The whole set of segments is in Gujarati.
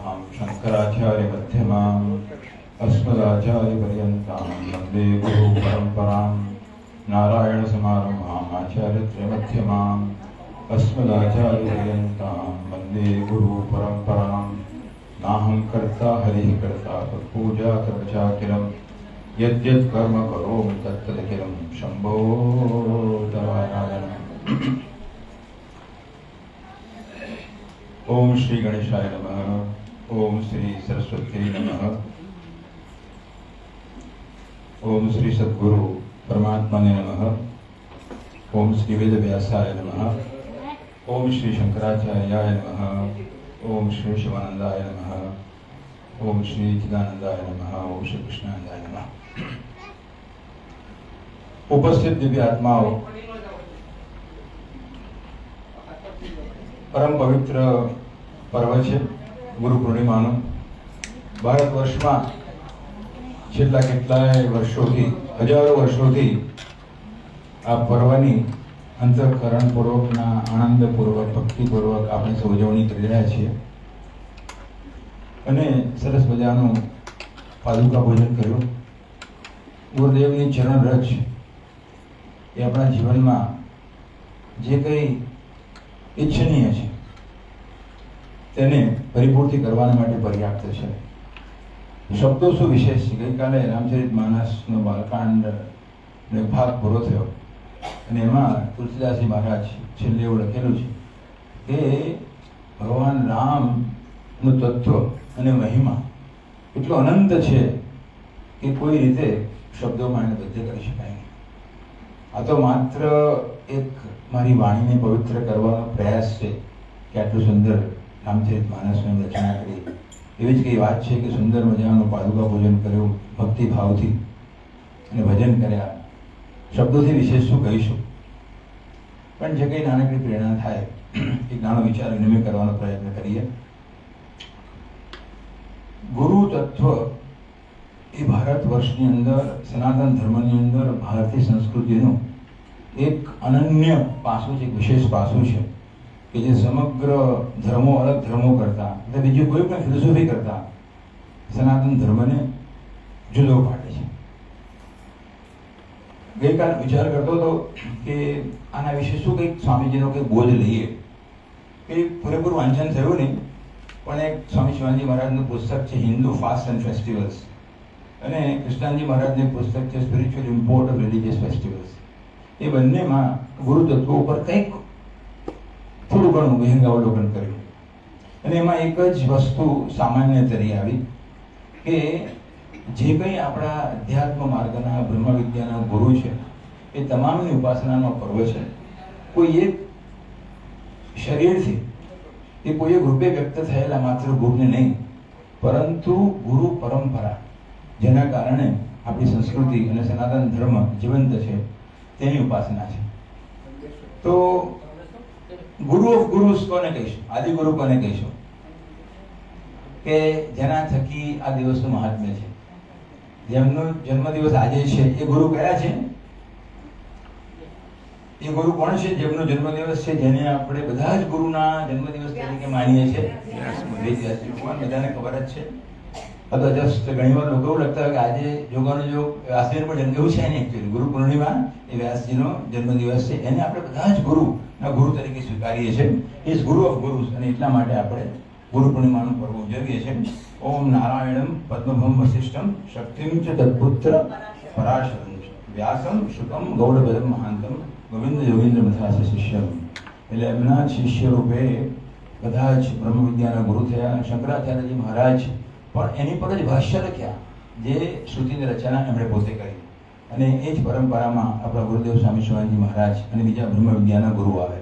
सदाशिवसमारम्भां शङ्कराचार्यमध्यमाम् अस्मदाचार्यपर्यन्तां वन्दे गुरुपरम्परां नारायणसमारम्भाम् आचार्यत्रयमध्यमाम् अस्मदाचार्यपर्यन्तां वन्दे गुरुपरम्परां नाहं कर्ता हरिः कर्ता तत्पूजा कर्मचाकिलं यद्यत् कर्म करोमि तत्तदखिलं शम्भो तवाराधनम्। ओम श्री गणेशाय नमः। ओम श्री सरस्वती नमः। ओम श्री सद्गुरु परमात्मा ने नमः। ओम श्री वेद व्यासाय नमः। ओम श्री शंकराचार्याय नमः। ओम श्री शिवानंदाय नमः। ओम श्री चिदानंदाय नमः। ओम श्री कृष्णानंदाय नमः। उपस्थित दिव्य आत्माओं, परम पवित्र पर्व છે ગુરુ પૂર્ણિમાનું। ભારત વર્ષમાં છેલ્લા કેટલાય વર્ષોથી, હજારો વર્ષોથી આ પર્વની અંતઃકરણપૂર્વકના આનંદપૂર્વક ભક્તિપૂર્વક આપણે સૌ ઉજવણી કરી રહ્યા છીએ અને સરસ મજાનું પાદુકા ભોજન કર્યું। ગુરુદેવની ચરણ રજ એ આપણા જીવનમાં જે કંઈ इच्छनीय है तेने परिपूर्ति करवाने माटे पर्याप्त है। शब्दों शू विशेष है। गई काले रामचरित मानस नो बालकांड ने भाग पूरो थयो अने एमां तुलसीदासजी महाराज छेल्ले एवुं लखेलुं छे के भगवान राम नो तत्व अने महिमा एटलो अनंत है कि कोई रीते शब्दों में बद्ध करी शकाय नहीं। आ तो मात्र एक मारी वाणी ने पवित्र करवानो प्रयास है कि आटलू सुंदर रामचरित मानस ने रचना करी। एवी ज कई वात छे कि सुंदर मजानुं पादुका पूजन कर्युं, भक्ति भावथी अने भजन कर्या। शब्दोथी विशेष शुं कहीशुं, पण जे कई नानकड़ी प्रेरणा थाय एक नानो विचार विनिमय करवानो प्रयत्न करीए। गुरु तत्व ए भारत वर्षनी अंदर, सनातन धर्मनी अंदर भारतीय संस्कृतिनुं एक अनन्य पासुं छे, एक विशेष पासुं छे कि जे समग्र धर्मों, अलग धर्मों करता अथवा बीजी कोई पण फिलोसोफी करता सनातन धर्मने जुदो पाडे छे। गई काल विचार करतो तो कि आना विषे शुं कंईक स्वामीजीनो कंईक बोध लईए। कंई पूरेपूर वांचन थयुं नहीं, पण एक स्वामी शिवानंद महाराजनुं पुस्तक छे हिंदू फास्ट एंड फेस्टिवल्स अने कृष्णानंदजी महाराजनुं पुस्तक छे spiritual import of religious festivals. એ બંનેમાં ગુરુ તત્વો ઉપર કંઈક થોડું ઘણું વિહંગાવલોકન કર્યું અને એમાં એક જ વસ્તુ સામાન્ય તરી આવી કે જે કંઈ આપણા અધ્યાત્મ માર્ગના બ્રહ્મવિદ્યાના ગુરુ છે એ તમામની ઉપાસનાનો પર્વ છે। કોઈ એક શરીરથી એ કોઈ એક રૂપે વ્યક્ત થયેલા માત્ર ગુરુને નહીં, પરંતુ ગુરુ પરંપરા જેના કારણે આપણી સંસ્કૃતિ અને સનાતન ધર્મ જીવંત છે તેની ઉપાસના છે। તો ગુરુ ઓફ ગુરુસ કોને કહીશું, આદિ ગુરુ કોને કહીશું કે જેના થકી આ દિવસનું મહાત્મ્ય છે। જેમનો જન્મદિવસ આજે છે એ ગુરુ કયા છે? એ ગુરુ કોણ છે જેમનો જન્મદિવસ છે, જેને આપણે બધા જ ગુરુના જન્મદિવસ તરીકે માનીએ છીએ? વેદવ્યાસજી ભગવાન, બધાને ખબર જ છે। અથવા જસ્ટ ઘણી વાર લોકો એવું લગતા હોય કે આજે જોગાનો જો વ્યાસજીનો પણ જન્મ, એવું છે નહીં એકચ્યુઅલી। ગુરુ પૂર્ણિમા એ વ્યાસજીનો જન્મદિવસ છે, એને આપણે બધા જ ગુરુના ગુરુ તરીકે સ્વીકારીએ છીએ। ઇઝ ગુરુ ઓફ ગુરુસ અને એટલા માટે આપણે ગુરુ પૂર્ણિમાનું પર્વ ઉજવીએ છીએ। ઓમ નારાયણમ પદ્મભમ વસિષ્ઠમ શક્તિમ ચ તત્પુત્ર પરાશરમ વ્યાસમ શુકમ ગૌડભદમ મહાંતમ ગોવિંદ યોગીન્દ્ર મથાસ શિષ્યમ। એટલે એમના શિષ્ય રૂપે બધા જ બ્રહ્મ વિદ્યાના ગુરુ થયા। શંકરાચાર્યજી મહારાજ પણ એની પર જ ભાષ્ય લખ્યા જે શ્રુતિની રચના એમણે પોતે કરી અને એ જ પરંપરામાં આપણા ગુરુદેવ સ્વામી શિવાનંદજી મહારાજ અને બીજા બ્રહ્મ વિદ્યાના ગુરુ આવે।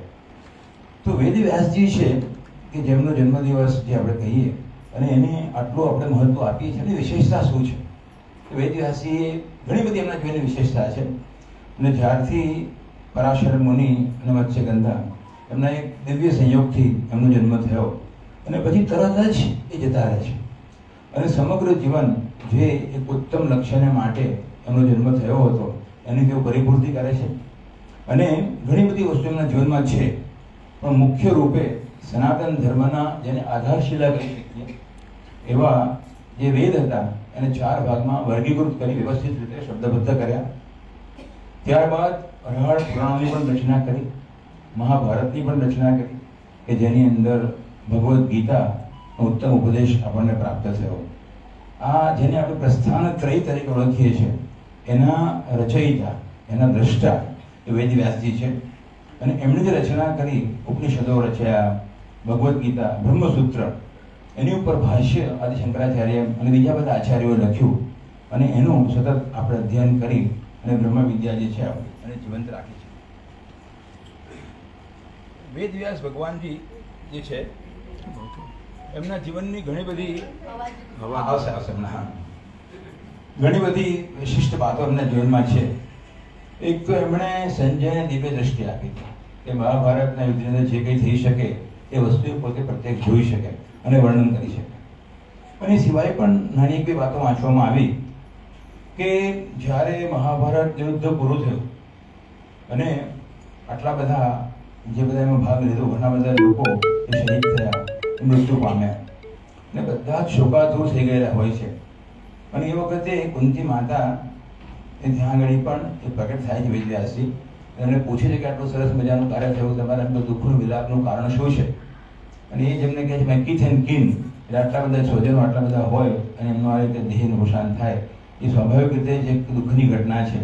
તો વેદ વ્યાસજી છે કે જેમનો જન્મદિવસ જે આપણે કહીએ અને એને આટલું આપણે મહત્વ આપીએ છીએ, એની વિશેષતા શું છે? તો વેદ વ્યાસજીએ ઘણી બધી એમના જીવનની વિશેષતા છે અને જ્યારથી પરાશર મુનિ અને મત્સ્યગંધા એમના એક દિવ્ય સંયોગથી એમનો જન્મ થયો અને પછી તરત જ એ જતા રહે છે અને સમગ્ર જીવન જે એક ઉત્તમ લક્ષ્યને માટે એમનો જન્મ થયો હતો એની તેઓ પરિપૂર્તિ કરે છે અને ઘણી બધી વસ્તુ એમના જીવનમાં છે, પણ મુખ્ય રૂપે સનાતન ધર્મના જેને આધારશિલા કહી શકીએ એવા જે વેદ હતા એને 4 ભાગમાં વર્ગીકૃત કરી વ્યવસ્થિત રીતે શબ્દબદ્ધ કર્યા. ત્યારબાદ 18 પુરાણોની પણ રચના કરી, મહાભારતની પણ રચના કરી કે જેની અંદર ભગવદ્ ગીતાનો ઉત્તમ ઉપદેશ આપણને પ્રાપ્ત થયો. આ જેને આપણે પ્રસ્થાન ત્રય તરીકે ઓળખીએ છીએ એના રચયિતા, એના દ્રષ્ટા એ વેદવ્યાસજી છે. અને એમણે જે રચના કરી, ઉપનિષદો રચ્યા, ભગવદ્ ગીતા, બ્રહ્મસૂત્ર, એની ઉપર ભાષ્ય આદિ શંકરાચાર્ય અને બીજા બધા આચાર્યોએ લખ્યું અને એનું સતત આપણે અધ્યયન કરી અને બ્રહ્મ વિદ્યા જે છે અને જીવંત રાખી છે. વેદવ્યાસ ભગવાનજી જે છે એમના જીવનની ઘણી બધી ઘણી બધી વિશિષ્ટ વાતો એમના જીવનમાં છે. એક તો એમણે સંજયને દિવ્ય દ્રષ્ટિ આપી કે મહાભારતના યુદ્ધની અંદર જે કંઈ થઈ શકે એ વસ્તુ પોતે પ્રત્યક્ષ જોઈ શકે અને વર્ણન કરી શકે. અને સિવાય પણ નાની એક બે વાતો વાંચવામાં આવી કે જ્યારે મહાભારત યુદ્ધ પૂરું થયું અને આટલા બધા જે બધા એમાં ભાગ લીધો, ઘણા બધા લોકો એ શહીદ થયા, મૃત્યુ પામ્યા અને બધા જ શોકાતુર થઈ ગયેલા હોય છે. અને એ વખતે કુંતી માતા એ ત્યાં આગળ પણ એ પ્રગટ થાય છે વેદવ્યાસજી. એમને પૂછે છે કે આટલું સરસ મજાનું કાર્ય થયું, તમારા દુઃખનું વિલાપનું કારણ શું છે? અને એ જેમને કહે છે મેં કીથ એન્ડ કિન, એટલે આટલા બધા સ્વજનો આટલા બધા હોય અને એમનું આ રીતે દેહનું અવસાન થાય એ સ્વાભાવિક રીતે જ એક દુઃખની ઘટના છે.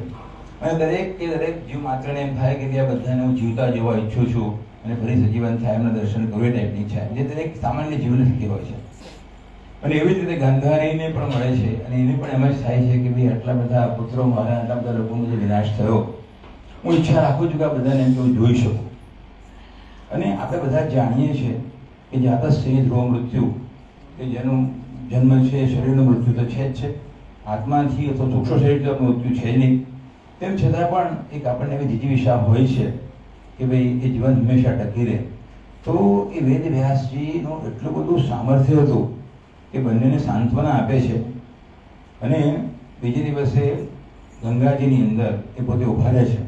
અને દરેક જીવ માત્રને એમ થાય કે આ બધાને હું જીવતા જોવા ઈચ્છું છું અને ફરી સજીવન થાય, એમના દર્શન કરવું, એ ટાઈપની ઈચ્છા જે દરેક સામાન્ય જીવને થતી હોય છે. અને એવી જ રીતે ગાંધારીને પણ મળે છે અને એને પણ એમ જ થાય છે કે ભાઈ આટલા બધા પુત્રો મારા, આટલા બધા લોકોનો જે વિનાશ થયો, હું ઈચ્છા રાખું છું કે આ બધાને એમ કે હું જોઈ શકું. અને આપણે બધા જાણીએ છીએ કે જાતસ્ય ધ્રુવ મૃત્યુ, કે જેનું જન્મ છે શરીરનું મૃત્યુ તો છે જ છે, આત્માથી અથવા સૂક્ષ્મ શરીરથી મૃત્યુ છે જ નહીં. તેમ છતાં પણ એક આપણને એવી જીજીવિષા હોય છે કે ભાઈ એ જીવન હંમેશા ટકી રહે. તો એ વેદ વ્યાસજીનું એટલું બધું સામર્થ્ય હતું કે બંનેને સાંત્વના આપે છે. અને બીજે દિવસે ગંગાજીની અંદર એ પોતે ઉભા રહે છે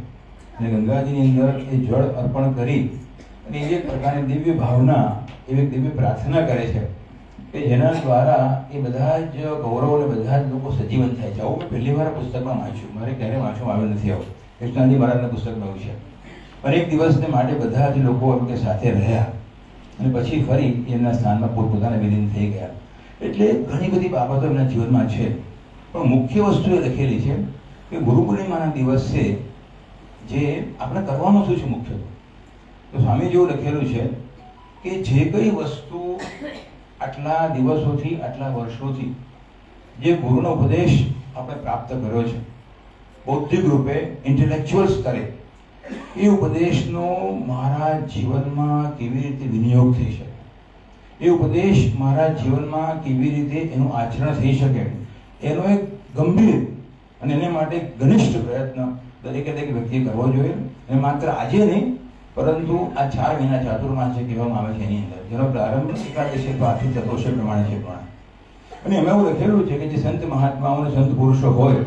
અને ગંગાજીની અંદર એ જળ અર્પણ કરી અને એ એક પ્રકારની દિવ્ય ભાવના, એવી દિવ્ય પ્રાર્થના કરે છે કે જેના દ્વારા એ બધા જ ગૌરવો અને બધા જ લોકો સજીવન થાય છે. આવું મેં પહેલી વાર પુસ્તકમાં વાંચ્યું, મારે ક્યારે વાંચવામાં આવ્યું નથી. આવું કૃષ્ણાજી મહારાજના પુસ્તકમાં આવ્યું છે. અને એક દિવસને માટે બધા જ લોકો એમ કે સાથે રહ્યા અને પછી ફરી એમના સ્થાનમાં પોતપોતાના વિલીન થઈ ગયા. એટલે ઘણી બધી બાબતો એમના જીવનમાં છે. પણ મુખ્ય વસ્તુ એ લખેલી છે કે ગુરુ પૂર્ણિમાના દિવસે જે આપણે કરવાનું શું છે મુખ્ય, તો સ્વામી જેવું લખેલું છે કે જે કઈ વસ્તુ આટલા દિવસોથી, આટલા વર્ષોથી જે ગુરુનો ઉપદેશ આપણે પ્રાપ્ત કર્યો છે બૌદ્ધિક રૂપે, ઇન્ટેલેક્ચ્યુઅલ સ્તરે, એ ઉપદેશનો મારા જીવનમાં કેવી રીતે વિનિયોગ થઈ શકે, એ ઉપદેશ મારા જીવનમાં કેવી રીતે એનું આચરણ થઈ શકે, એનો એક ગંભીર અને એને માટે ઘનિષ્ઠ પ્રયત્ન દરેકે વ્યક્તિએ કરવો જોઈએ. અને માત્ર આજે નહીં, પરંતુ આ 4 મહિના ચાતુર્માસ જે કહેવામાં આવે છે એની અંદર, જેનો પ્રારંભ એકાદશી તો આથી ચતુર્દશી પ્રમાણે છે. પણ અને એમાં એવું લખેલું છે કે જે સંત મહાત્માઓ અને સંત પુરુષો હોય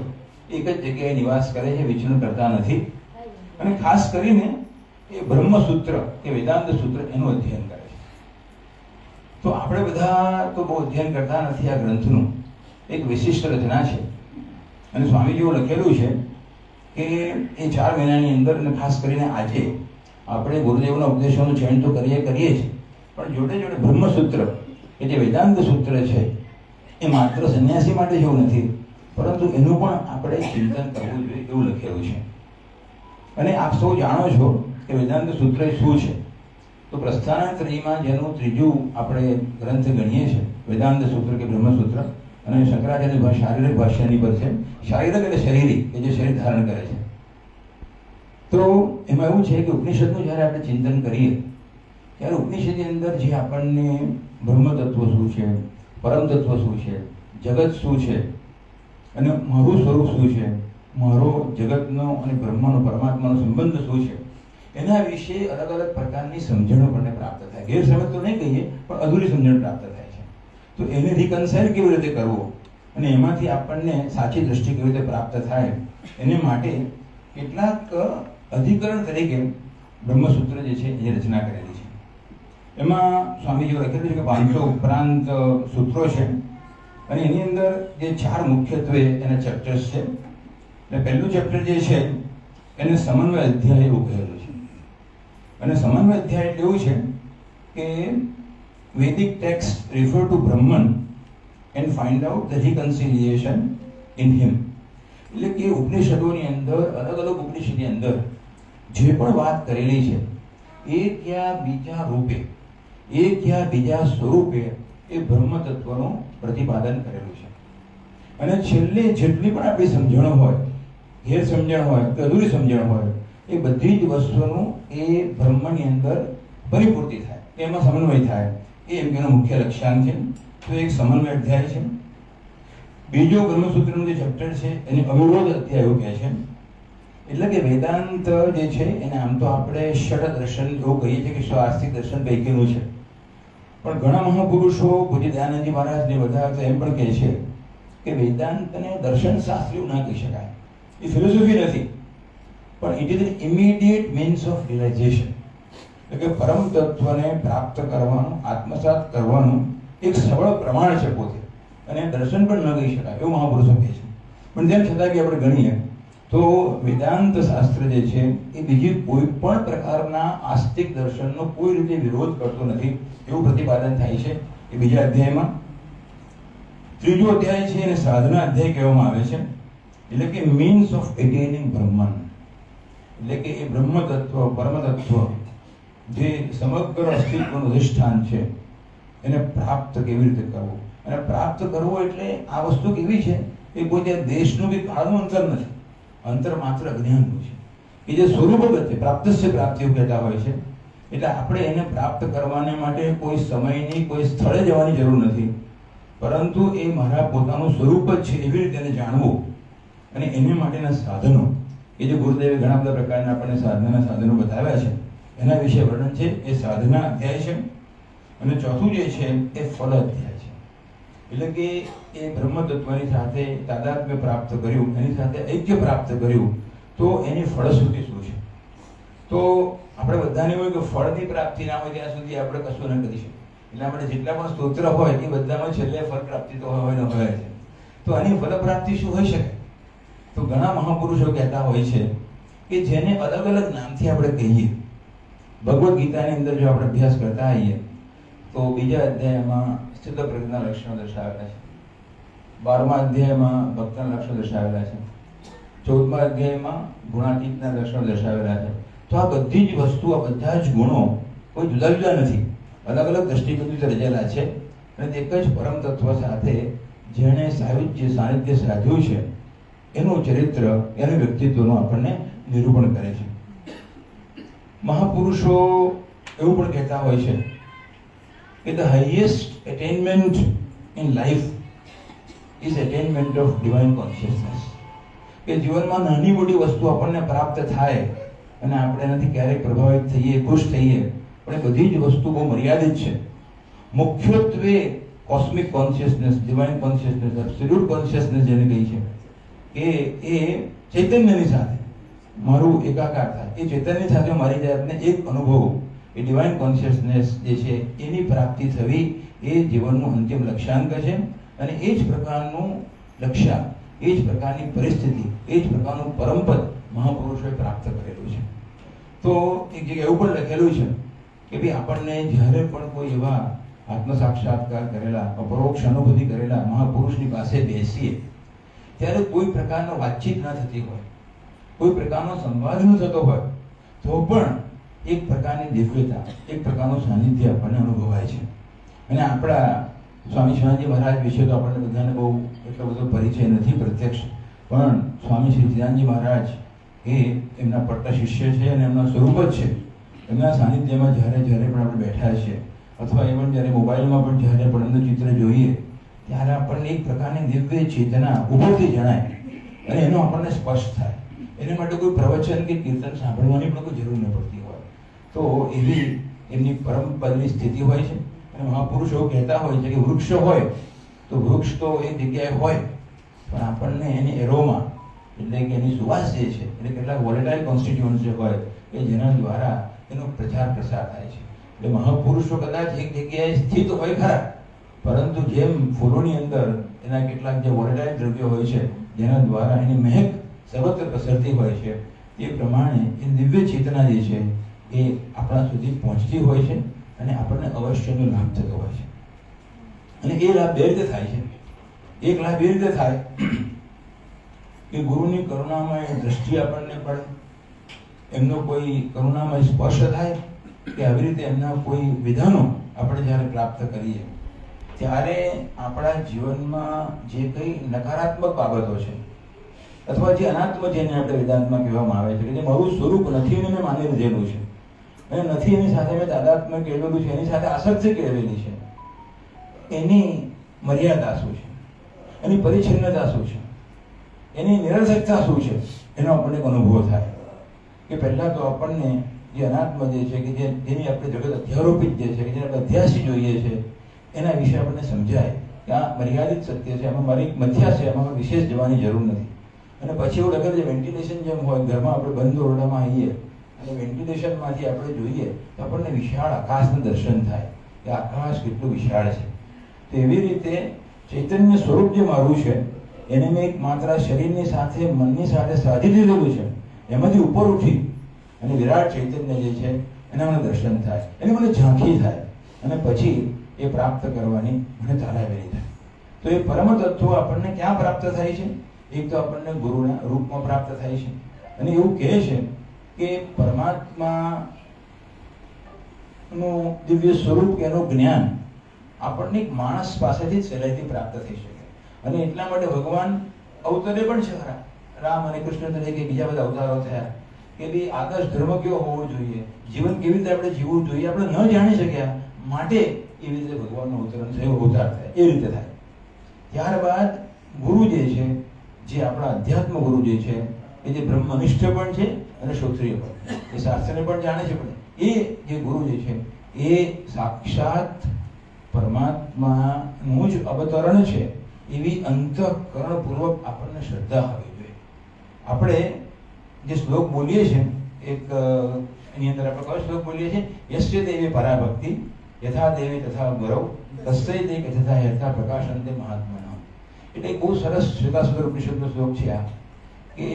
એક જ જગ્યાએ નિવાસ કરે છે, વિચરણ કરતા નથી. અને ખાસ કરીને એ બ્રહ્મસૂત્ર કે વેદાંત સૂત્ર એનું અધ્યયન કરે છે. તો આપણે બધા તો બહુ અધ્યયન કરતા નથી. આ ગ્રંથનું એક વિશિષ્ટ રચના છે. અને સ્વામીજીઓ લખેલું છે કે એ 4 મહિનાની અંદર અને ખાસ કરીને આજે આપણે ગુરુદેવના ઉપદેશોનું ચયન તો કરીએ છીએ, પણ જોડે જોડે બ્રહ્મસૂત્ર કે જે વેદાંત સૂત્ર છે એ માત્ર સંન્યાસી માટે જેવું નથી, પરંતુ એનું પણ આપણે ચિંતન કરવું જોઈએ એવું લખેલું છે. અને આપ સૌ જાણો છો કે વેદાંત સૂત્ર શું છે. તો પ્રસ્થાનત્રયમાં જેનું ત્રીજું આપણે ગ્રંથ ગણીએ છીએ વેદાંત સૂત્ર કે બ્રહ્મસૂત્ર, અને શંકરાચાર્ય શારીરિક ભાષ્યની પર છે. શારીરિક એટલે શરીરી, કે જે શરીર ધારણ કરે છે. તો એમાં એવું છે કે ઉપનિષદનું જ્યારે આપણે ચિંતન કરીએ ત્યારે ઉપનિષદની અંદર જે આપણને બ્રહ્મ તત્વ શું છે, પરમ તત્વ શું છે, જગત શું છે અને મારું સ્વરૂપ શું છે, મારો જગતનો અને બ્રહ્મનો, પરમાત્માનો સંબંધ શું છે, એના વિશે અલગ અલગ પ્રકારની સમજણો આપણને પ્રાપ્ત થાય. ગેરસમજ તો નહીં કહીએ, પણ અધૂરી સમજણ પ્રાપ્ત થાય છે. તો એને રિકન્સાઇલ કેવી રીતે કરવું અને એમાંથી આપણને સાચી દ્રષ્ટિ કેવી રીતે પ્રાપ્ત થાય, એને માટે કેટલાક અધિકરણ તરીકે બ્રહ્મસૂત્ર જે છે એ રચના કરેલી છે. એમાં સ્વામીજીએ લખેલું છે કે 500 ઉપરાંત સૂત્રો છે અને એની અંદર જે 4 મુખ્યત્વે એના ચેપ્ટર્સ છે. એટલે પહેલું ચેપ્ટર જે છે એને સમન્વય અધ્યાય એવું કહેલું છે. અને સમન્વય અધ્યાય એટલે એવું છે કે Vedic texts refer to Brahman and find out the reconciliation in him. એટલે કે ઉપનિષદોની અંદર અલગ અલગ ઉપનિષદની અંદર જે પણ વાત કરેલી છે એક યા બીજા રૂપે, એક યા બીજા સ્વરૂપે એ બ્રહ્મ તત્વનું પ્રતિપાદન કરેલું છે. અને છેલ્લે જેટલી પણ આપણી સમજણ હોય, ગેર સમજણ હોય કે અધૂરી સમજણ હોય, એ બધી જ વસ્તુનું એ બ્રહ્મની અંદર પરિપૂર્તિ થાય, એમાં સમન્વય થાય, એ એમનો મુખ્ય લક્ષ્યાંક છે. તો એક સમન્વય અધ્યાય છે. બીજો બ્રહ્મસૂત્રનું જે ચેપ્ટર છે એને અવિરોધ અધ્યાય એવું કહે છે. એટલે કે વેદાંત જે છે એને આમ તો આપણે ષડ દર્શન એવું કહીએ છીએ કે સ્વાસ્તિક દર્શન પૈકીનું છે. પણ ઘણા મહાપુરુષો પૂજ્ય દયાનંદજી મહારાજ ને બધા તો એમ પણ કહે છે કે વેદાંતને દર્શન શાસ્ત્ર એવું ના કહી શકાય. એ ફિલોસોફી નથી, પણ it is an immediate means of realisation. એટલે કે પરમ તત્વને પ્રાપ્ત કરવાનું, આત્મસાત કરવાનું એક સબળ પ્રમાણ છે પોતે. અને દર્શન પણ ન કહી શકાય એવું મહાપુરુષો કહે છે. પણ તેમ છતાં કે આપણે ગણીએ તો વેદાંત શાસ્ત્ર જે છે એ બીજી કોઈ પણ પ્રકારના આસ્તિક દર્શનનો કોઈ રીતે વિરોધ કરતો નથી એવું પ્રતિપાદન થાય છે એ બીજા અધ્યાયમાં. ત્રીજો અધ્યાય છે એને સાધના અધ્યાય કહેવામાં આવે છે. એટલે કે મીન્સ ઓફ એટેનિંગ બ્રહ્મન. એટલે કે એ બ્રહ્મ તત્વ, પરમ તત્વ જે સમગ્ર અસ્તિત્વનું અધિષ્ઠાન છે એને પ્રાપ્ત કેવી રીતે કરવું. અને પ્રાપ્ત કરવું એટલે આ વસ્તુ કેવી છે એ કોઈ ત્યાં દેશનું કે કાળનું અંતર નથી, અંતર માત્ર અજ્ઞાનનું છે. એ જે સ્વરૂપગત છે, પ્રાપ્તસ્ય પ્રાપ્તિ એવું કહેતા હોય છે. એટલે આપણે એને પ્રાપ્ત કરવાને માટે કોઈ સમયની, કોઈ સ્થળે જવાની જરૂર નથી, પરંતુ એ મારા પોતાનું સ્વરૂપ જ છે એવી રીતે એને જાણવું. અને એને માટેના સાધનો એ જે ગુરુદેવે ઘણા બધા પ્રકારના આપણને સાધનાના સાધનો બતાવ્યા છે એના વિશે વર્ણન છે. એ સાધના અધ્યાય છે. અને ચોથું જે છે એ ફલ અધ્યાય છે. એટલે કે એ બ્રહ્મ તત્વની સાથે તાદાત્મ્ય પ્રાપ્ત કર્યું, એની સાથે ઐક્ય પ્રાપ્ત કર્યું તો એની ફળશ્રુતિ શું છે. તો આપણે બધાને હોય કે ફળની પ્રાપ્તિ ના હોય ત્યાં સુધી આપણે કશું ન કરી શકીએ. એટલે આપણે જેટલા પણ સ્તોત્ર હોય એ બધામાં છેલ્લે ફળ પ્રાપ્તિ તો હોય ને હોય છે. તો આની ફળ પ્રાપ્તિ શું હોઈ શકે? તો ઘણા મહાપુરુષો કહેતા હોય છે કે જેને અલગ અલગ નામથી આપણે કહીએ. ભગવદ્ ગીતાની અંદર જો આપણે અભ્યાસ કરતા આવીએ તો બીજા અધ્યાયમાં સ્થિત પ્રજ્ઞાના લક્ષણો દર્શાવેલા છે, 12મા અધ્યાયમાં ભક્તના લક્ષણો દર્શાવેલા છે, 14મા અધ્યાયમાં ગુણાતીતના લક્ષણો દર્શાવેલા છે. તો આ બધી જ વસ્તુ, આ બધા જ ગુણો કોઈ જુદા જુદા નથી, અલગ અલગ દ્રષ્ટિબિંદુથી રચેલા છે. અને એક જ પરમ તત્વ સાથે જેણે સાનિધ્ય સાધ્યું છે એનું ચરિત્ર, એનું વ્યક્તિત્વનું આપણને નિરૂપણ કરે છે. મહાપુરુષો એવું પણ કહેતા હોય છે કે the highest attainment in life is attainment of divine consciousness. કે જીવનમાં નાની મોટી વસ્તુ આપણને પ્રાપ્ત થાય અને આપણે એનાથી ક્યારેક પ્રભાવિત થઈએ, ખુશ થઈએ, પણ એ બધી જ વસ્તુ બહુ મર્યાદિત છે. મુખ્યત્વે cosmic consciousness, divine consciousness, absolute consciousness જેને કહી છે કે એ ચૈતન્યની સાથે મારું એકાકાર થાય, એ ચૈતન્ય સાથે મારી જાતને એક અનુભવ, એ ડિવાઇન કોન્શિયસનેસ જે છે એની પ્રાપ્તિ થવી એ જીવનનું અંતિમ લક્ષ્યાંક છે. અને એ જ પ્રકારનું લક્ષ્યાંક, એ જ પ્રકારની પરિસ્થિતિ, એ જ પ્રકારનું પરમપદ મહાપુરુષોએ પ્રાપ્ત કરેલું છે. તો એક જગ્યાએ એવું પણ લખેલું છે કે ભાઈ આપણને જ્યારે પણ કોઈ એવા આત્મ સાક્ષાત્કાર કરેલા, અપરોક્ષ અનુભૂતિ કરેલા મહાપુરુષની પાસે બેસીએ ત્યારે કોઈ પ્રકારનો વાતચીત ન થતી હોય, કોઈ પ્રકારનો સંવાદ ન થતો હોય, તો પણ એક પ્રકારની દિવ્યતા, એક પ્રકારનું સાનિધ્ય આપણને અનુભવાય છે. અને આપણા સ્વામી શિવાનંદજી મહારાજ વિશે તો આપણને બધાને બહુ એટલો બધો પરિચય નથી પ્રત્યક્ષ, પણ સ્વામી શ્રી ચિદાનંદજી મહારાજ એ એમના પડતા શિષ્ય છે અને એમના સ્વરૂપ જ છે. એમના સાનિધ્યમાં જ્યારે પણ આપણે બેઠા છીએ, અથવા even જ્યારે મોબાઈલમાં પણ જ્યારે પણ એમનું ચિત્ર જોઈએ ત્યારે આપણને એક પ્રકારની દિવ્ય ચેતના ઉપરથી જણાય અને એનો આપણને સ્પર્શ થાય. એના માટે કોઈ પ્રવચન કે કીર્તન સાંભળવાની પણ કોઈ જરૂર ન પડતી હોય. તો એવી એમની પરમ પદની સ્થિતિ હોય છે. અને મહાપુરુષો કહેતા હોય છે કે વૃક્ષ હોય તો વૃક્ષ તો એક જગ્યાએ હોય, પણ આપણને એની એરોમાં, એટલે કે એની સુવાસ જે છે, એટલે કેટલાક વોલેટાઇલ કોન્સ્ટિટ્યુઅન્ટ્સ જે હોય કે જેના દ્વારા એનો પ્રચાર પ્રસાર થાય છે. એટલે મહાપુરુષો કદાચ એક જગ્યાએ સ્થિત હોય ખરા, પરંતુ જેમ ફૂલોની અંદર એના કેટલાક જે વોલેટાઇલ દ્રવ્યો હોય છે જેના દ્વારા એની મહેક સર્વત્ર પ્રસરતી હોય છે, એ પ્રમાણે એ દિવ્ય ચેતના જે છે એ આપણા સુધી પહોંચતી હોય છે અને આપણને અવશ્યનો લાભ થતો હોય છે. અને એ લાભ બે રીતે થાય છે. એક લાભ એ રીતે થાય કે ગુરુની કરુણામય દ્રષ્ટિ આપણને પડે, એમનો કોઈ કરુણામય સ્પર્શ થાય, કે આવી રીતે એમના કોઈ વિધાનો આપણે જ્યારે પ્રાપ્ત કરીએ ત્યારે આપણા જીવનમાં જે કંઈ નકારાત્મક બાબતો છે અથવા જે અનાત્મ, જેને આપણે વેદાંતમાં કહેવામાં આવે છે કે જે મારું સ્વરૂપ નથી એને મેં માની લીધેલું છે અને નથી એની સાથે મેં તાદાત્મ્ય કેળવેલું છે, એની સાથે આસક્તિ કેળવેલી છે, એની મર્યાદા શું છે, એની પરિચ્છિન્નતા શું છે, એની નિરર્થકતા શું છે, એનો આપણને એક અનુભવ થાય કે પહેલાં તો આપણને જે અનાત્મ જે છે કે જેની આપણે જગત અધ્યારોપિત જે છે કે જેને આપણે અધ્યાસી જોઈએ છે એના વિશે આપણને સમજાય કે આ મર્યાદિત સત્ય છે, આમાં મારી મથ્યા છે, આમાં વિશેષ જવાની જરૂર નથી. અને પછી એવું લાગે છે વેન્ટિલેશન જેમ હોય, ઘરમાં આપણે બંધ ઓરડામાં આવીએ અને વેન્ટિલેશનમાંથી આપણે જોઈએ તો આપણને વિશાળ આકાશનું દર્શન થાય કે આકાશ કેટલું વિશાળ છે. તો એવી રીતે ચૈતન્ય સ્વરૂપ જે મારું છે એને મેં એક માત્ર શરીરની સાથે મનની સાથે સાધી દીધેલું છે, એમાંથી ઉપર ઉઠી અને વિરાટ ચૈતન્ય જે છે એના મને દર્શન થાય, એની મને ઝાંખી થાય અને પછી એ પ્રાપ્ત કરવાની મને તાલાવેલી થાય. તો એ પરમ તત્વો આપણને ક્યાં પ્રાપ્ત થાય છે? એક તો આપણને ગુરુના રૂપમાં પ્રાપ્ત થાય છે અને એવું કહે છે કે પરમાત્માનું દિવ્ય સ્વરૂપ કે એનું જ્ઞાન આપણને એક માણસ પાસેથી જ સહેલાઈથી પ્રાપ્ત થઈ શકે. અને એટલા માટે ભગવાન અવતરે પણ છે ખરા, રામ અને કૃષ્ણ તરીકે બીજા બધા અવતારો થયા કે ભાઈ આદર્શ ધર્મ કેવો હોવો જોઈએ, જીવન કેવી રીતે આપણે જીવવું જોઈએ, આપણે ન જાણી શક્યા માટે એવી રીતે ભગવાનનું અવતરણ થયું, અવતાર થાય, એ રીતે થાય. ત્યારબાદ ગુરુ જે છે, જે આપણા અધ્યાત્મ ગુરુ જે છે એ જે બ્રહ્મનિષ્ઠ પણ છે અને ક્ષત્રિય પણ, એ શાસ્ત્રને પણ જાણે છે, પણ એ જે ગુરુ જે છે એ સાક્ષાત પરમાત્માનું જ અવતરણ છે એવી અંતઃકરણપૂર્વક આપણને શ્રદ્ધા હોવી જોઈએ. આપણે જે શ્લોક બોલીએ છીએ એક એની અંદર આપણે કયો શ્લોક બોલીએ છીએ? યસ્ય દેવી પરાભક્તિ યથા દેવી તથા ગૌરવ તસ્ય દે તથા યથા પ્રકાશંતે મહાત્મા. એટલે બહુ સરસ શ્વેતાસુત્ર ઉપનિષદનો શ્લોક છે આ, કે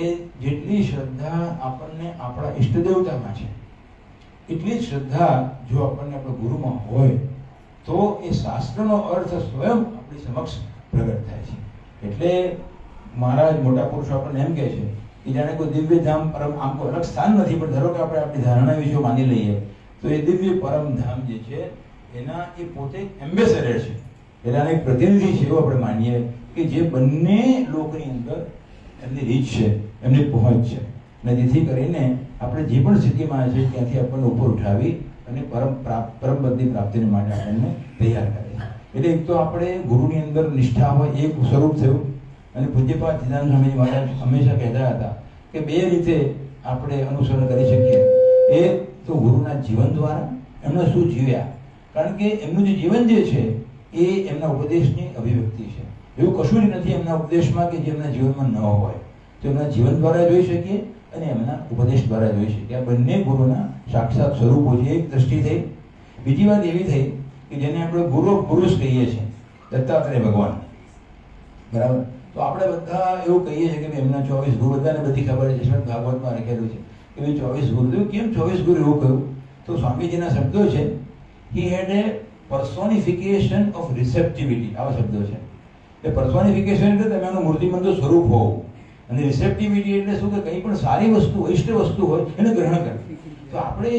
જેટલી શ્રદ્ધા આપણને આપણા ઈષ્ટદેવતામાં છે એટલી જ શ્રદ્ધા જો આપણને આપણા ગુરુમાં હોય તો એ શાસ્ત્રનો અર્થ સ્વયં આપણી સમક્ષ પ્રગટ થાય છે. એટલે મહારાજ મોટા પુરુષો આપણને એમ કહે છે કે જાણે કોઈ દિવ્ય ધામ પરમ, આમ કોઈ અલગ સ્થાન નથી, પણ ધારો કે આપણે આપણી ધારણા વિશે માની લઈએ તો એ દિવ્ય પરમ ધામ જે છે એના એ પોતે એમ્બેસેડર છે, એના એક પ્રતિનિધિ છે એવું આપણે માનીએ કે જે બંને લોકની અંદર એમની રીચ છે, એમની પહોંચ છે અને જેથી કરીને આપણે જે પણ સ્થિતિમાં છે ત્યાંથી આપણને ઉપર ઉઠાવી અને પરમપદની પ્રાપ્તિને માટે આપણને તૈયાર કરે છે. એટલે એક તો આપણે ગુરુની અંદર નિષ્ઠા હોય, એક સ્વરૂપ થયું. અને પૂજ્યપાદ સિદ્ધાંત સ્વામીજી મહારાજ હંમેશા કહેતા હતા કે બે રીતે આપણે અનુસરણ કરી શકીએ. એક તો ગુરુના જીવન દ્વારા, એમણે શું જીવ્યા, કારણ કે એમનું જે જીવન જે છે એ એમના ઉપદેશની અભિવ્યક્તિ છે. એવું કશું જ નથી એમના ઉપદેશમાં કે જે એમના જીવનમાં ન હોય. તો એમના જીવન દ્વારા જોઈ શકીએ અને એમના ઉપદેશ દ્વારા જોઈ શકીએ. આ બંને ગુરુના સાક્ષાત સ્વરૂપો છે. એક દ્રષ્ટિ થઈ. બીજી વાત એવી થઈ કે જેને આપણે ગુરુ પુરુષ કહીએ છીએ, દત્તાત્રેય ભગવાન, બરાબર. તો આપણે બધા એવું કહીએ છીએ કે એમના 24 ગુરુ, બધાને બધી ખબર છે, શ્રીમદ ભાગવતમાં લખેલું છે કે ભાઈ 24 ગુરુ. કેમ 24 ગુરુ એવું કહ્યું? તો સ્વામીજીના શબ્દો છે, હી હેડ એ પર્સોનિફિકેશન ઓફ રિસેપ્ટિવિટી, આવા શબ્દો છે. એ પર્સોનિફિકેશન એટલે તમે એનું મૂર્તિમંત સ્વરૂપ હોવું, અને રિસેપ્ટિવિટી એટલે શું કે કંઈ પણ સારી વસ્તુ, ઇષ્ટ વસ્તુ હોય એને ગ્રહણ કરવી. તો આપણે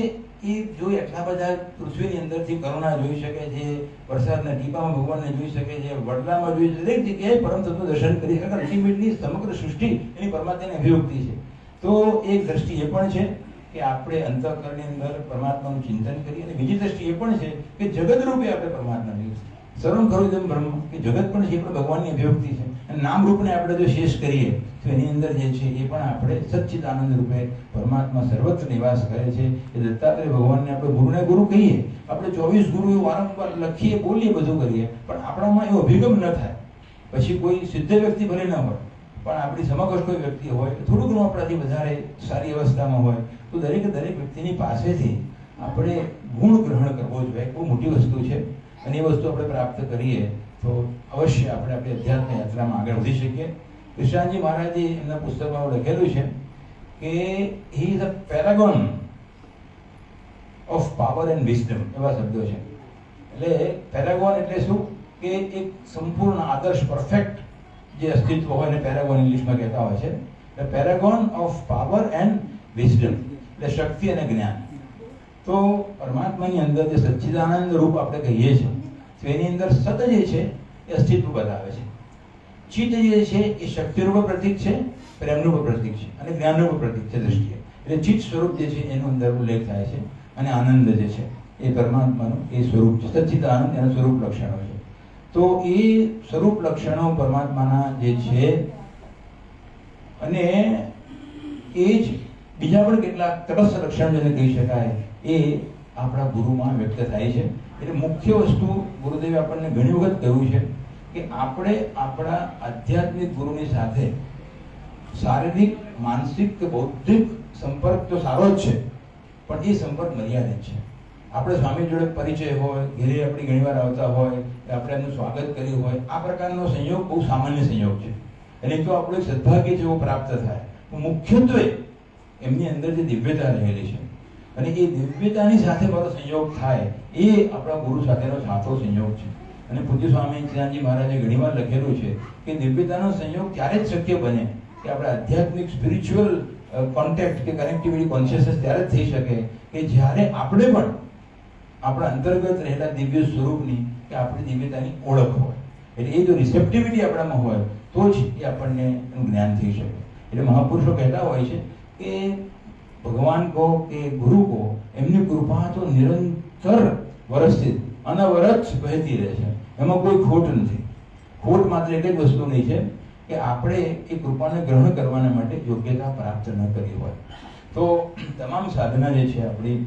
એ જો એટલા બધા પૃથ્વીની અંદરથી કરુણા જોઈ શકે છે, વરસાદના ટીપામાં ભગવાનને જોઈ શકે છે, વડલામાં જોઈ શકે, દરેક જગ્યાએ પરમ તત્વનું દર્શન કરી શકે. અલ્ટિમેટલી સમગ્ર સૃષ્ટિ એની પરમાત્માની અભિવ્યક્તિ છે. તો એક દ્રષ્ટિ એ પણ છે કે આપણે અંતઃકરણની અંદર પરમાત્માનું ચિંતન કરીએ, અને બીજી દ્રષ્ટિ એ પણ છે કે જગત રૂપે આપણે પરમાત્માની સર્વં ખલુદમ બ્રહ્મ, કે જગત પણ છે એ પણ ભગવાનની અભિવ્યક્તિ છે. અને નામ રૂપને આપણે જો શેષ કરીએ તો એની અંદર જે છે એ પણ આપણે સચ્ચિદાનંદ રૂપે પરમાત્મા સર્વત્ર નિવાસ કરે છે. એ દત્તાત્રેય ભગવાનને આપણે ગુરુને ગુરુ કહીએ, આપણે 24 ગુરુ વારંવાર લખીએ, બોલીએ, બધું કરીએ, પણ આપણામાં એવો અભિગમ ન થાય. પછી કોઈ સિદ્ધ વ્યક્તિ ભલે ન હોય, પણ આપણી સમકક્ષ કોઈ વ્યક્તિ હોય, થોડું ઘણું આપણાથી વધારે સારી અવસ્થામાં હોય, તો દરેક વ્યક્તિની પાસેથી આપણે ગુણ ગ્રહણ કરવો જોઈએ. બહુ મોટી વસ્તુ છે અને એ વસ્તુ આપણે પ્રાપ્ત કરીએ તો અવશ્ય આપણે આપણી અધ્યાત્મ યાત્રામાં આગળ વધી શકીએ. વિશ્રામજી મહારાજે એમના પુસ્તકમાં લખેલું છે કે he is a paragon of power and wisdom, એવા શબ્દો છે. એટલે પેરાગોન એટલે શું કે એક સંપૂર્ણ આદર્શ પરફેક્ટ જે અસ્તિત્વ હોય ને પેરાગોન ઇંગ્લિશમાં કહેતા હોય છે. એટલે પેરાગોન ઓફ પાવર એન્ડ વિઝડમ એટલે શક્તિ અને જ્ઞાન. તો પરમાત્માની અંદર જે સચ્ચિદાનંદ રૂપ આપણે કહીએ છીએ તો એની અંદર સત જે છે એ અસ્તિત્વ બતાવે છે. ચિત્ત જે છે એ શક્તિરૂપ પ્રતીક છે, પ્રેમરૂપ પ્રતીક છે અને જ્ઞાનરૂપ પ્રતીક છે દ્રષ્ટિએ. એટલે ચિત્ત સ્વરૂપ જે છે એનો અંદર ઉલ્લેખ થાય છે અને આનંદ જે છે એ પરમાત્માનું એ સ્વરૂપ છે. સચ્ચિદાનંદ એના સ્વરૂપ લક્ષણો છે. તો એ સ્વરૂપ લક્ષણો પરમાત્માના જે છે અને એ જ બીજા પણ કેટલાક તટસ્થ લક્ષણ જેને કહી શકાય એ આપણા ગુરુમાં વ્યક્ત થાય છે. એટલે મુખ્ય વસ્તુ ગુરુદેવે આપણને ઘણી વખત કહ્યું છે કે આપણે આપણા આધ્યાત્મિક ગુરુની સાથે શારીરિક, માનસિક કે બૌદ્ધિક સંપર્ક તો સારો જ છે, પણ એ સંપર્ક મર્યાદિત છે. આપણે સ્વામી જોડે પરિચય હોય, ઘેરે આપણે ઘણીવાર આવતા હોય, આપણે એમનું સ્વાગત કર્યું હોય, આ પ્રકારનો સંયોગ બહુ સામાન્ય સંયોગ છે. અને તો આપણું એક સદભાગ્ય જેવું પ્રાપ્ત થાય. મુખ્યત્વે એમની અંદર જે દિવ્યતા રહેલી છે અને એ દિવ્યતાની સાથે મારો સંયોગ થાય એ આપણા ગુરુ સાથેનો સાચો સંયોગ છે. અને પૂજ્ય સ્વામી ચિદાનંદજી મહારાજે ઘણીવાર લખેલું છે કે દિવ્યતાનો સંયોગ ત્યારે જ શક્ય બને કે આપણે આધ્યાત્મિક સ્પિરિચ્યુઅલ કોન્ટેક્ટ કે કનેક્ટિવિટી કોન્શિયસનેસ ત્યારે જ થઈ શકે કે જ્યારે આપણે પણ આપણા અંતર્ગત રહેલા દિવ્ય સ્વરૂપની કે આપણી દિવ્યતાની ઓળખ હોય. એટલે એ જો રિસેપ્ટિવિટી આપણામાં હોય તો જ એ આપણને એનું જ્ઞાન થઈ શકે. એટલે મહાપુરુષો કહેતા હોય છે કે ભગવાન કહો કે ગુરુ કહો, એમની કૃપા તો નિરંતર વરસતી અનવરત વહેતી રહે છે. એમાં કોઈ ખોટ નથી. ખોટ માત્ર એક જ વસ્તુ નહીં છે કે આપણે એ કૃપાને ગ્રહણ કરવાના માટે યોગ્યતા પ્રાપ્ત ન કરી હોય. તો તમામ સાધના જે છે આપણી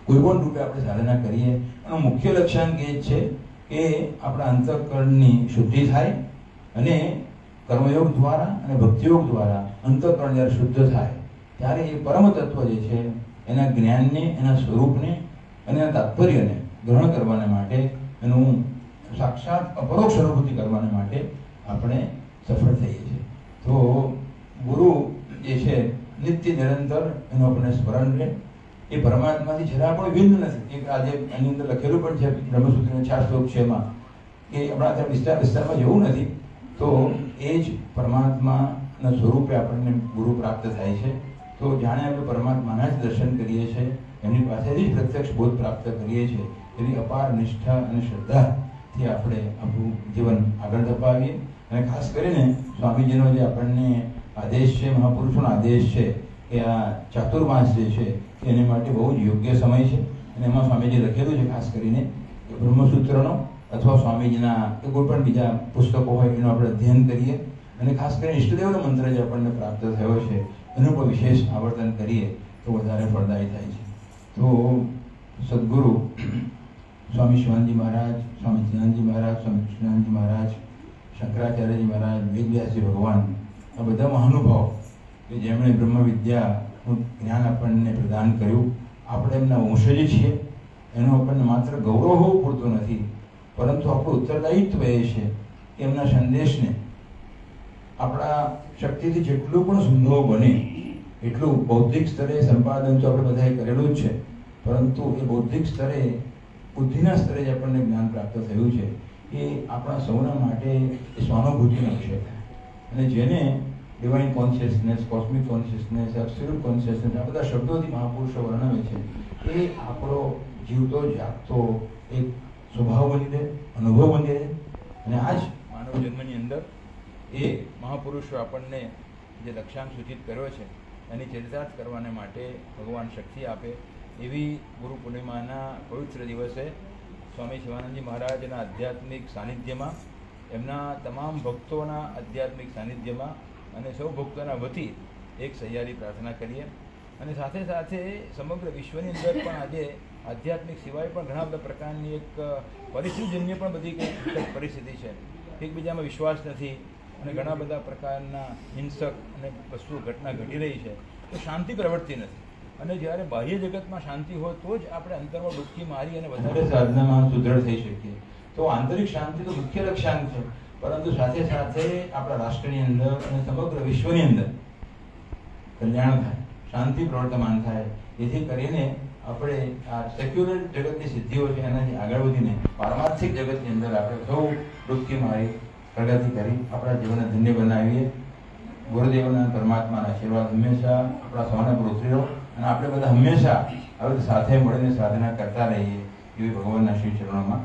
કોઈ પણ રૂપે આપણે સાધના કરીએ એનું મુખ્ય લક્ષ્યાંક એ જ છે કે આપણા અંતઃકરણની શુદ્ધિ થાય અને કર્મયોગ દ્વારા અને ભક્તિયોગ દ્વારા અંતઃકરણ જ્યારે શુદ્ધ થાય ત્યારે એ પરમ તત્વ જે છે એના જ્ઞાનને, એના સ્વરૂપને અને એના તાત્પર્યને ગ્રહણ કરવાને માટે, એનું સાક્ષાત અપરોક્ષ અનુભૂતિ કરવાને માટે આપણે સફળ થઈએ છીએ. તો ગુરુ જે છે નિત્ય નિરંતર એનું આપણે સ્મરણ રહે. એ પરમાત્માથી જરા પણ ભિન્ન નથી. એક આજે એની અંદર લખેલું પણ છે બ્રહ્મસૂત્રના 4 શ્લોક છે એમાં કે આપણા ત્યાં વિસ્તારમાં જવું નથી તો એ જ પરમાત્માના સ્વરૂપે આપણને ગુરુ પ્રાપ્ત થાય છે. તો જાણે આપણે પરમાત્માના જ દર્શન કરીએ છીએ, એમની પાસેથી જ પ્રત્યક્ષ બોધ પ્રાપ્ત કરીએ છીએ. એવી અપાર નિષ્ઠા અને શ્રદ્ધાથી આપણે આપણું જીવન આગળ ધપાવીએ. અને ખાસ કરીને સ્વામીજીનો જે આપણને આદેશ છે, મહાપુરુષોનો આદેશ છે કે આ ચાતુર્માસ જે છે એની માટે બહુ જ યોગ્ય સમય છે. અને એમાં સ્વામીજી લખેલું છે ખાસ કરીને કે બ્રહ્મસૂત્રનો અથવા સ્વામીજીના કે કોઈ પણ બીજા પુસ્તકો હોય એનું આપણે અધ્યયન કરીએ અને ખાસ કરીને ઈષ્ટદેવનો મંત્ર જે આપણને પ્રાપ્ત થયો છે એનું પણ વિશેષ આવર્તન કરીએ તો વધારે ફળદાયી થાય છે. તો સદગુરુ સ્વામી શિવાનંદજી મહારાજ, સ્વામી ચિદાનંદજી મહારાજ, સ્વામી કૃષ્ણાનંદજી મહારાજ, શંકરાચાર્યજી મહારાજ, વેદવ્યાસજી ભગવાન, આ બધા મહાનુભાવ કે જેમણે બ્રહ્મ વિદ્યાનું જ્ઞાન આપણને પ્રદાન કર્યું. આપણે એમના વંશજી છીએ, એનું આપણને માત્ર ગૌરવ હોવું પૂરતું નથી, પરંતુ આપણું ઉત્તરદાયિત્વ એ છે કે એમના સંદેશને આપણા શક્તિથી જેટલું પણ સંભવ બને એટલું બૌદ્ધિક સ્તરે સંપાદન તો આપણે બધાએ કરેલું જ છે, પરંતુ એ બૌદ્ધિક સ્તરે, બુદ્ધિના સ્તરે જે આપણને જ્ઞાન પ્રાપ્ત થયું છે એ આપણા સૌના માટે એ સ્વાનુભૂતિનો વિષય થાય. અને જેને divine consciousness, cosmic consciousness, absolute consciousness આ બધા શબ્દોથી મહાપુરુષો વર્ણવે છે એ આપણો જીવતો જાગતો એક સ્વભાવ બની રહે, અનુભવ બની રહે. અને આ જ માનવ જન્મની અંદર એ મહાપુરુષો આપણને જે લક્ષ્યાંક સૂચિત કર્યો છે એની ચરિતાર્થ કરવાને માટે ભગવાન શક્તિ આપે. એવી ગુરુ પૂર્ણિમાના પવિત્ર દિવસે સ્વામી શિવાનંદજી મહારાજના આધ્યાત્મિક સાનિધ્યમાં, એમના તમામ ભક્તોના આધ્યાત્મિક સાનિધ્યમાં અને સૌ ભક્તોના વતી એક સહિયારી પ્રાર્થના કરીએ. અને સાથે સાથે સમગ્ર વિશ્વની અંદર પણ આજે આધ્યાત્મિક સિવાય પણ ઘણા બધા પ્રકારની એક પરિસ્થિતિજન્ય પણ બધી કંઈક પરિસ્થિતિ છે. એકબીજામાં વિશ્વાસ નથી અને ઘણા બધા પ્રકારના હિંસક અને વસ્તુઓ ઘટના ઘટી રહી છે તો શાંતિ પ્રવર્તી નથી. અને જ્યારે બાહ્ય જગતમાં શાંતિ હોય તો જ આપણે અંતરમાં ડૂબકી મારી અને વધારે સાધનામાં સુદૃઢ થઈ શકીએ. તો આંતરિક શાંતિ તો મુખ્ય લક્ષ્યાંક છે, પરંતુ સાથે સાથે આપણા રાષ્ટ્રની અંદર અને સમગ્ર વિશ્વની અંદર કલ્યાણ થાય, શાંતિ પ્રવર્તમાન થાય. જેથી કરીને આપણે આ સેક્યુલર જગતની સિદ્ધિઓ છે એનાથી આગળ વધીને પારમાર્થિક જગતની અંદર આપણે સૌ ડૂબકી મારી પ્રગતિ કરી આપણા જીવનને ધન્ય બનાવીએ. ગુરુદેવના પરમાત્માના આશીર્વાદ હંમેશા આપણા સૌને પુત્રીઓ અને આપણે બધા હંમેશા આવી સાથે મળીને સાધના કરતા રહીએ એવી ભગવાનના શ્રી ચરણોમાં